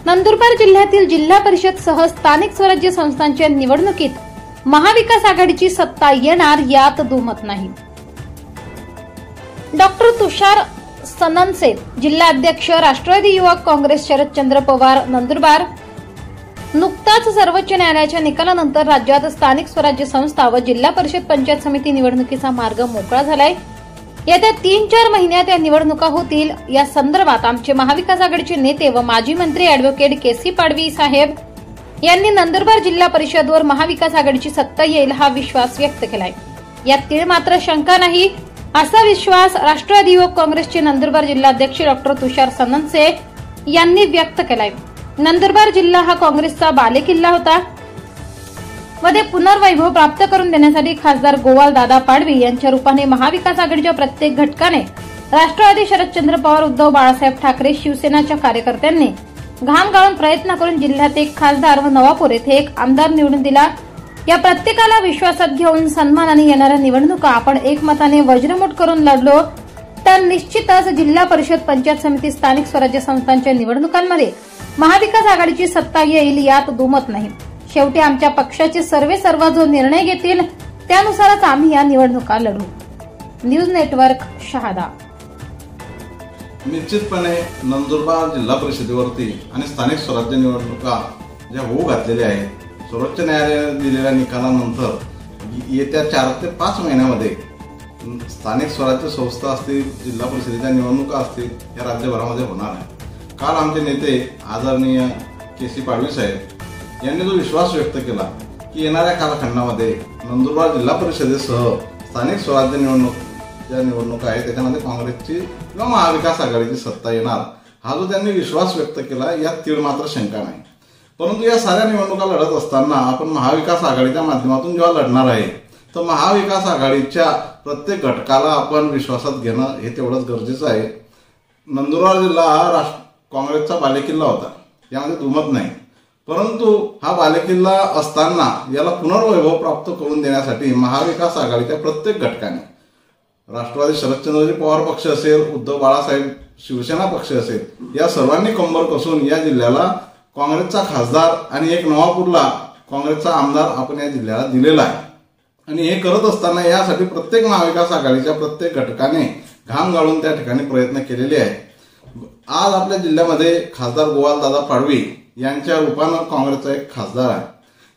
नंदुरबार जिल्ह्यातील जिल्हा परिषद सह स्थानिक स्वराज्य संस्थांच्या निवडणुकीत महाविकास आघाडीची सत्ता येणार यात दुमत नाही। डॉक्टर तुषार सननसे, जिल्हा अध्यक्ष, राष्ट्रवादी युवक काँग्रेस, शरदचंद्र पवार, नंदुरबार। नुकताच सर्वोच्च न्यायालयाच्या निकालानंतर राज्यात स्थानिक स्वराज्य संस्था व जिल्हा परिषद पंचायत समिती निवडणुकीचा मार्ग मोकळा झालाय। येत्या 3-4 महिन्यात या निवडणुका होतील। या संदर्भात आमचे महाविकास आघाडीचे नेते व माजी मंत्री ॲडव्होकेट के.सी. पाडवी साहेब यांनी नंदुरबार जिल्हा परिषदवर महाविकास आघाडीची सत्ता येईल हा विश्वास व्यक्त केलाय। यात तीळ मात्र शंका नाही असा विश्वास राष्ट्रवादी युवक काँग्रेसचे नंदुरबार जिल्हाध्यक्ष डॉक्टर तुषार सननसे यांनी व्यक्त केलाय। नंदुरबार जिल्हा हा काँग्रेसचा बालेकिल्ला होता व ते पुनर्वैभव प्राप्त करून देण्यासाठी खासदार गोवाल दादा पाडवी यांच्या रूपाने महाविकास आघाडीच्या प्रत्येक घटकाने राष्ट्रवादी, शरदचंद्र पवार, उद्धव बाळासाहेब ठाकरे, शिवसेनाच्या कार्यकर्त्यांनी घाम गाळून प्रयत्न करून जिल्ह्यात एक खासदार व नवापूर येथे एक आमदार निवडून दिला। या प्रत्येकाला विश्वासात घेऊन सन्मानाने येणाऱ्या निवडणुका आपण एकमताने वज्रमुठ करून लढलो तर निश्चितच जिल्हा परिषद, पंचायत समिती, स्थानिक स्वराज्य संस्थांच्या निवडणुकांमध्ये महाविकास आघाडीची सत्ता येईल यात दुमत नाही। शेवटी आमच्या पक्षाचे सर्व जो निर्णय घेतील त्यानुसारच आम्ही या निवडणुका लढू। News network, Shahada. निश्चितपणे नंदुरबार जिल्हा परिषदेवरती आणि स्थानिक स्वराज्य निवडणुका ज्या होऊ घातलेल्या आहेत, सर्वोच्च न्यायालयाने दिलेल्या निकालानंतर येत्या 4 ते 5 महिन्यामध्ये स्थानिक स्वराज्य संस्था असतील, जिल्हा परिषदेच्या निवडणुका असतील, या राज्यभरामध्ये होणार आहे। काल आमचे नेते आदरणीय के.सी. पाडवी साहेब यांनी जो विश्वास व्यक्त केला की येणाऱ्या कालखंडामध्ये नंदुरबार जिल्हा परिषदेसह स्थानिक स्वराज्य निवडणुका आहेत त्याच्यामध्ये काँग्रेसची किंवा महाविकास आघाडीची सत्ता येणार, हा जो त्यांनी विश्वास व्यक्त केला यात तीळ मात्र शंका नाही। परंतु या साऱ्या निवडणुका लढत असताना आपण महाविकास आघाडीच्या माध्यमातून जेव्हा लढणार आहे तर महाविकास आघाडीच्या प्रत्येक घटकाला आपण विश्वासात घेणं हे तेवढंच गरजेचं आहे। नंदुरबार जिल्हा हा काँग्रेसचा बालेकिल्ला होता, यामध्ये दुमत नाही। परंतु हा बालेकिल्ला असताना याला पुनर्वैभव प्राप्त करून देण्यासाठी महाविकास आघाडीच्या प्रत्येक घटकाने, राष्ट्रवादी शरदचंद्रजी पवार पक्ष असेल, उद्धव बाळासाहेब शिवसेना पक्ष असेल, या सर्वांनी कंबर कसून या जिल्ह्याला काँग्रेसचा खासदार आणि एक नवापूरला काँग्रेसचा आमदार आपण या जिल्ह्याला दिलेला आहे। आणि हे करत असताना यासाठी प्रत्येक महाविकास आघाडीच्या प्रत्येक घटकाने घाम गाळून त्या ठिकाणी प्रयत्न केलेले आहेत। आज आपल्या जिल्ह्यामध्ये खासदार गोवाल दादा पाडवी यांच्या रूपानं काँग्रेसचा एक खासदार आहे।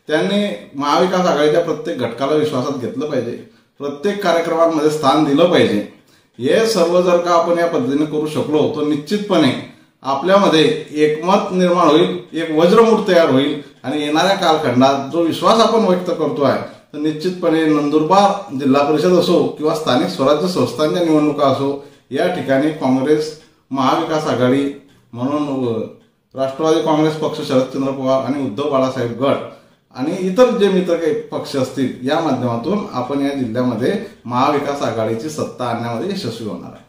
त्यांनी महाविकास आघाडीच्या प्रत्येक घटकाला विश्वासात घेतलं पाहिजे, प्रत्येक कार्यक्रमांमध्ये स्थान दिलं पाहिजे। हे सर्व जर का आपण या पद्धतीने करू शकलो तर निश्चितपणे आपल्यामध्ये एकमत निर्माण होईल, एक वज्रमुठ तयार होईल आणि येणाऱ्या कालखंडात जो विश्वास आपण व्यक्त करतो आहे तर निश्चितपणे नंदुरबार जिल्हा परिषद असो किंवा स्थानिक स्वराज्य संस्थांच्या निवडणुका असो, या ठिकाणी काँग्रेस, महाविकास आघाडी म्हणून राष्ट्रवादी काँग्रेस पक्ष, शरदचंद्र पवार आणि उद्धव बाळासाहेब गट आणि इतर जे मित्र काही पक्ष असतील या माध्यमातून आपण या जिल्ह्यामध्ये महाविकास आघाडीची सत्ता आणण्यामध्ये यशस्वी होणार आहे।